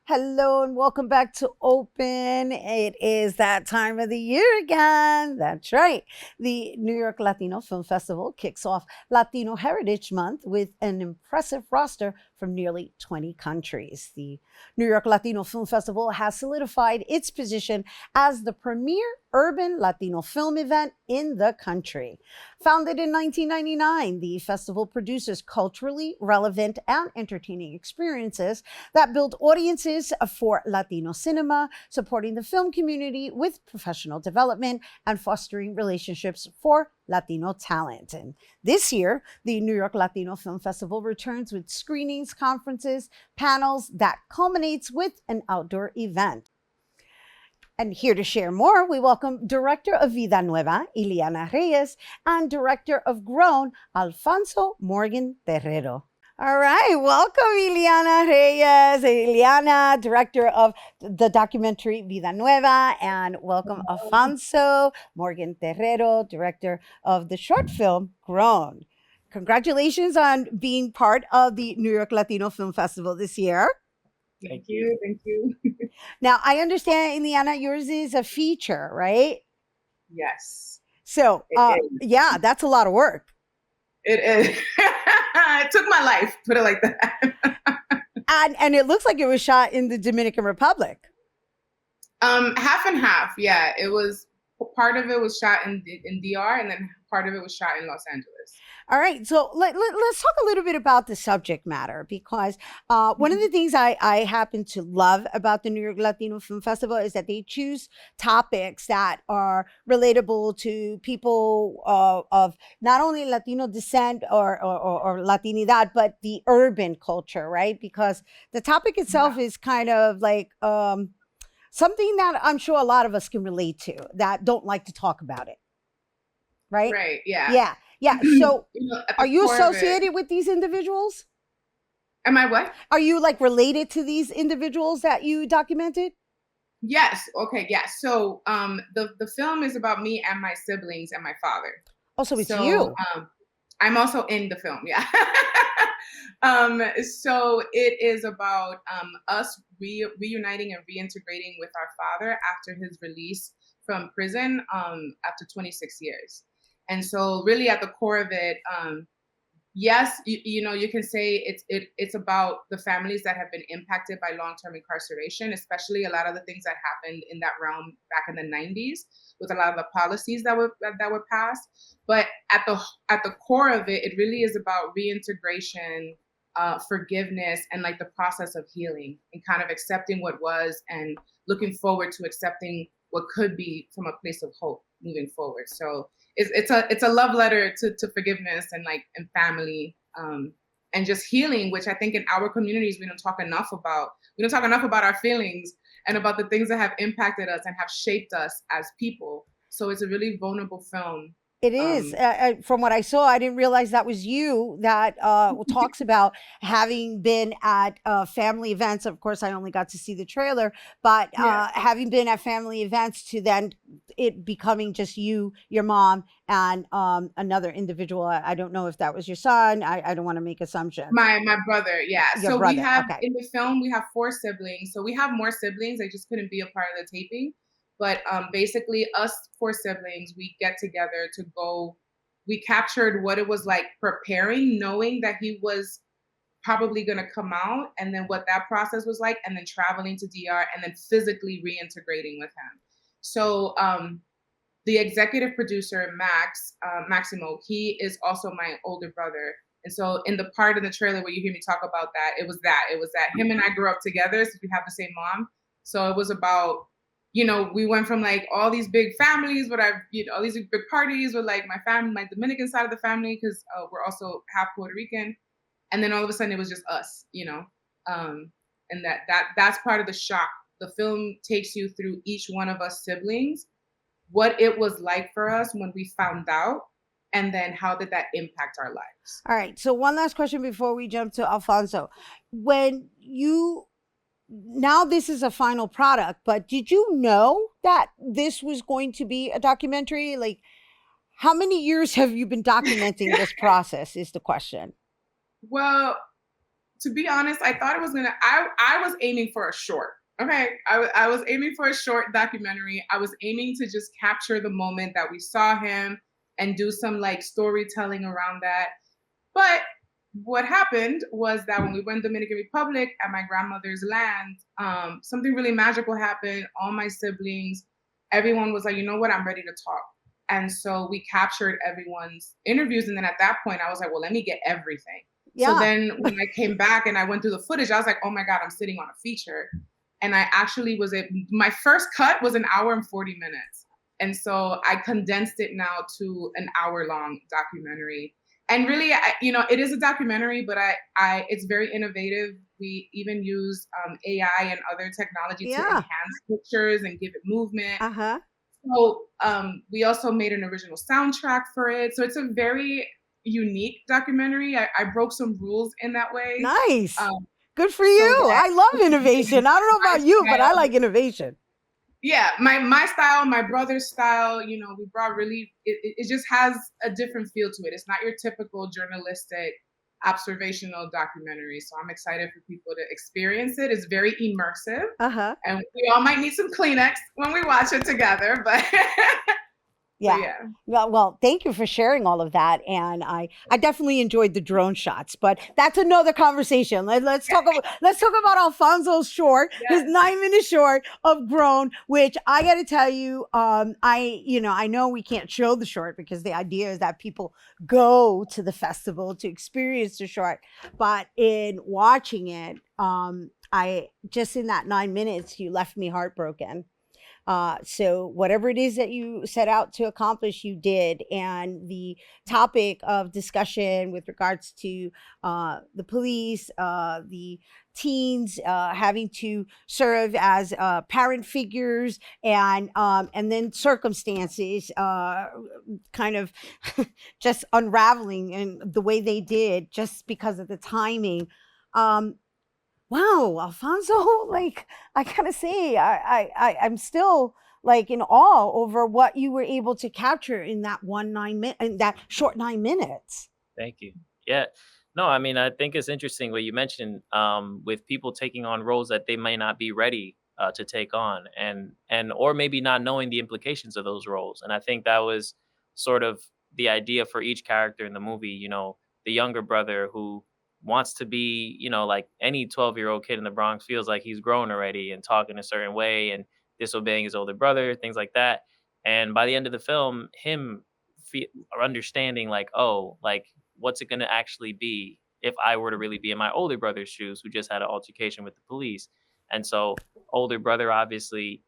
Hello and welcome back to Open. It is that time of the year again. That's right. The New York Latino Film Festival kicks off Latino Heritage Month with an impressive roster from nearly 20 countries. The New York Latino Film Festival has solidified its position as the premier urban Latino film event in the country. Founded in 1999, the festival produces culturally relevant and entertaining experiences that build audiences for Latino cinema, supporting the film community with professional development and fostering relationships for Latino talent. And this year, the New York Latino Film Festival returns with screenings, conferences, panels that culminates with an outdoor event. And here to share more, we welcome Director of Vida Nueva, Eliana Reyes, and Director of Grown, Alfonso Morgan-Terrero. All right, welcome Eliana Reyes, Eliana, director of the documentary Vida Nueva, and welcome Alfonso Morgan-Terrero, director of the short film Grown. Congratulations on being part of the New York Latino Film Festival this year. Thank you. Thank you. Now, I understand, Eliana, yours is a feature, right? Yes. So, It is. yeah, that's a lot of work. It is. It took my life, put it like that. And it looks like it was shot in the Dominican Republic. Half and half. Yeah, it was. Part of it was shot in DR, and then part of it was shot in Los Angeles. All right, so let's talk a little bit about the subject matter, because one of the things I happen to love about the New York Latino Film Festival is that they choose topics that are relatable to people of not only Latino descent or Latinidad, but the urban culture, right? Because the topic itself is kind of like something that I'm sure a lot of us can relate to that don't like to talk about it, right? Right. Yeah. Yeah. Yeah. So At are the you core of it- associated with these individuals? Am I what? Are you like related to these individuals that you documented? Yes. Okay. Yes. So the film is about me and my siblings and my father. Oh, so it's So you. I'm also in the film. Yeah. So it is about us reuniting and reintegrating with our father after his release from prison after 26 years. And so really at the core of it, yes, you can say it's about the families that have been impacted by long-term incarceration, especially a lot of the things that happened in that realm back in the 90s with a lot of the policies that were passed. But at the core of it, it really is about reintegration, forgiveness, and like the process of healing and kind of accepting what was and looking forward to accepting what could be from a place of hope moving forward. So it's a love letter to forgiveness and like and family, and just healing, which I think in our communities we don't talk enough about. We don't talk enough about our feelings and about the things that have impacted us and have shaped us as people. So it's a really vulnerable film. It is. From what I saw, I didn't realize that was you that talks about having been at family events. Of course, I only got to see the trailer, but Yeah. having been at family events to then it becoming just you, your mom, and another individual. I don't know if that was your son. I don't want to make assumptions. My brother, yeah. Your So we brother. have Okay. in the film we have 4 siblings. So we have more siblings. They just couldn't be a part of the taping. But basically, us 4 siblings, we get together to go. We captured what it was like preparing, knowing that he was probably going to come out, and then what that process was like, and then traveling to DR, and then physically reintegrating with him. So the executive producer Maximo, he is also my older brother. And so in the part in the trailer where you hear me talk about that, it was that him and I grew up together since we have the same mom. So it was about, we went from like all these big families, all these big parties with like my family, my Dominican side of the family, because we're also half Puerto Rican. And then all of a sudden it was just us, and that's part of the shock. The film takes you through each one of us siblings, what it was like for us when we found out, and then how did that impact our lives. All right. So one last question before we jump to Alfonso. When you now this is a final product, but did you know that this was going to be a documentary? Like, how many years have you been documenting this process is the question. Well, to be honest, I thought it was gonna. I was aiming for a short. Okay, I was aiming for a short documentary. I was aiming to just capture the moment that we saw him and do some like storytelling around that. But what happened was that when we went Dominican Republic at my grandmother's land, something really magical happened. All my siblings, everyone was like, you know what, I'm ready to talk. And so we captured everyone's interviews. And then at that point, I was like, well, let me get everything. So Yeah. then when I came back and I went through the footage, I was like, oh my God, I'm sitting on a feature. And I actually my first cut was an hour and 40 minutes. And so I condensed it now to an hour long documentary. And really, it is a documentary, but it's very innovative. We even use AI and other technology to Yeah. enhance pictures and give it movement. Uh-huh. So we also made an original soundtrack for it. So it's a very unique documentary. I broke some rules in that way. Nice. Um, Good for so you. that I love innovation. I don't know my about you, but I style, like innovation. yeah, my style, my brother's style, we brought really, it just has a different feel to it. It's not your typical journalistic observational documentary. So I'm excited for people to experience it. It's very immersive. Uh-huh. And we all might need some Kleenex when we watch it together, but but Yeah. yeah. Well, thank you for sharing all of that. And I definitely enjoyed the drone shots, but that's another conversation. Let's talk about Alfonso's short, his Yes. 9 minute short of Grown, which I got to tell you, I know we can't show the short because the idea is that people go to the festival to experience the short. But in watching it, I just in that 9 minutes, you left me heartbroken. So whatever it is that you set out to accomplish, you did. And the topic of discussion with regards to the police, the teens having to serve as parent figures, and then circumstances kind of just unraveling in the way they did just because of the timing. Um, Wow, Alfonso, like I gotta say, I'm still like in awe over what you were able to capture in that in that short 9 minutes. Thank you. Yeah. No, I mean, I think it's interesting what you mentioned with people taking on roles that they may not be ready to take on, and or maybe not knowing the implications of those roles. And I think that was sort of the idea for each character in the movie. The younger brother who wants to be, like any 12-year-old kid in the Bronx feels like he's grown already and talking a certain way and disobeying his older brother, things like that. And by the end of the film, him or understanding like, oh, like what's it going to actually be if I were to really be in my older brother's shoes who just had an altercation with the police. And so older brother, obviously,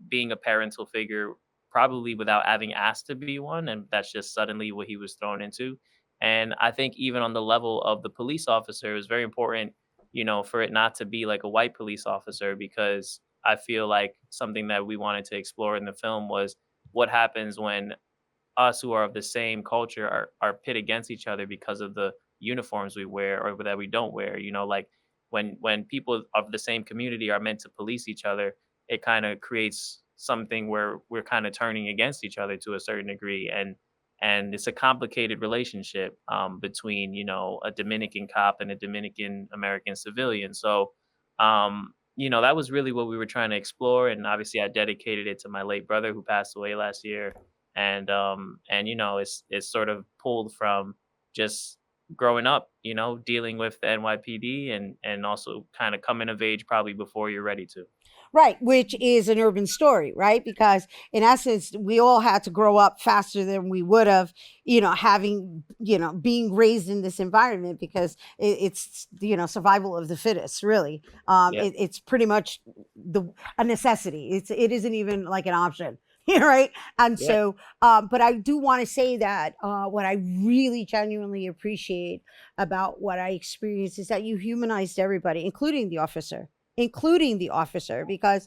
being a parental figure, probably without having asked to be one. And that's just suddenly what he was thrown into. And I think even on the level of the police officer, it was very important, for it not to be like a white police officer, because I feel like something that we wanted to explore in the film was what happens when us who are of the same culture are pit against each other because of the uniforms we wear or that we don't wear. Like when people of the same community are meant to police each other, it kind of creates something where we're kind of turning against each other to a certain degree. And it's a complicated relationship between a Dominican cop and a Dominican American civilian. So that was really what we were trying to explore. And obviously I dedicated it to my late brother who passed away last year. And it's sort of pulled from just growing up, dealing with the NYPD and also kind of coming of age probably before you're ready to. Right, which is an urban story, right? Because in essence, we all had to grow up faster than we would have, being raised in this environment because it's, survival of the fittest, really. Yeah. It's pretty much a necessity. It isn't even like an option. Right. And Yeah. so, but I do want to say that what I really genuinely appreciate about what I experienced is that you humanized everybody, including the officer, because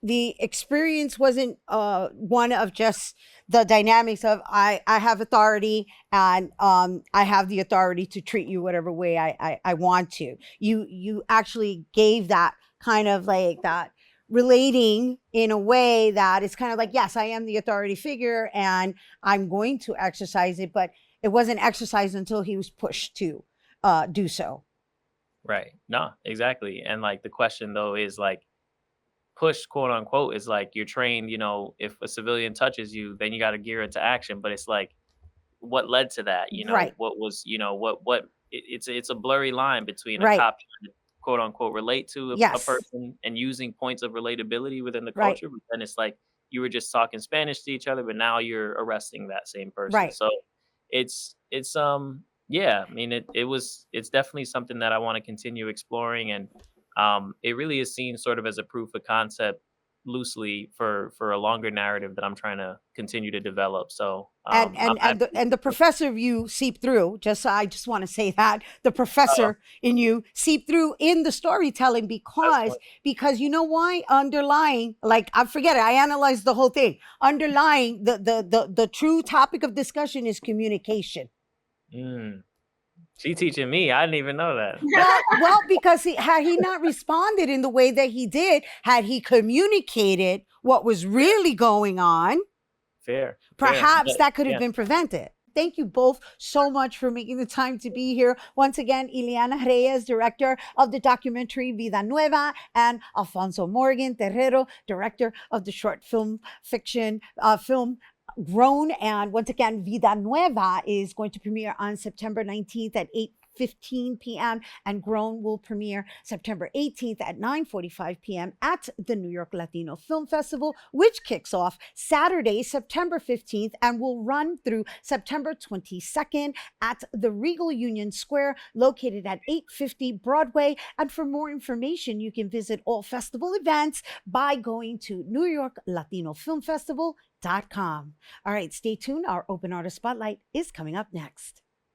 the experience wasn't one of just the dynamics of I have authority and I have the authority to treat you whatever way I want to. You actually gave that kind of like that relating in a way that it's kind of like, yes, I am the authority figure and I'm going to exercise it, but it wasn't exercised until he was pushed to. do so. Right. No, exactly. And like the question though is like push quote unquote is like you're trained, if a civilian touches you, then you got to gear into action. But it's like what led to that? Right, What was, it's a blurry line between a right, cop trying to quote unquote relate to a yes, person and using points of relatability within the right, culture, but then it's like you were just talking Spanish to each other, but now you're arresting that same person. right. So it's yeah, I mean it's definitely something that I want to continue exploring, and it really is seen sort of as a proof of concept loosely for a longer narrative that I'm trying to continue to develop. So and I'm and and the, happy. and the professor of you seep through. I just want to say that the Oh, professor in you seep through in the storytelling, that's because you know why, underlying, like, I forget it, I analyzed the whole thing. Underlying the true topic of discussion is communication. mm. She teaching me. I didn't even know that. Well, because had he not responded in the way that he did, had he communicated what was really going on, Fair, fair. perhaps But that could have yeah, been prevented. Thank you both so much for making the time to be here. Once again, Eliana Reyes, director of the documentary Vida Nueva, and Alfonso Morgan-Terrero, director of the short film fiction film Grown. And once again, Vida Nueva is going to premiere on September 19th at 8:15 p.m. and Grown will premiere September 18th at 9:45 p.m. at the New York Latino Film Festival, which kicks off Saturday, September 15th and will run through September 22nd at the Regal Union Square, located at 850 Broadway. And for more information, you can visit all festival events by going to NewYorkLatinoFilmFestival.com. All right, stay tuned. Our Open Artist Spotlight is coming up next.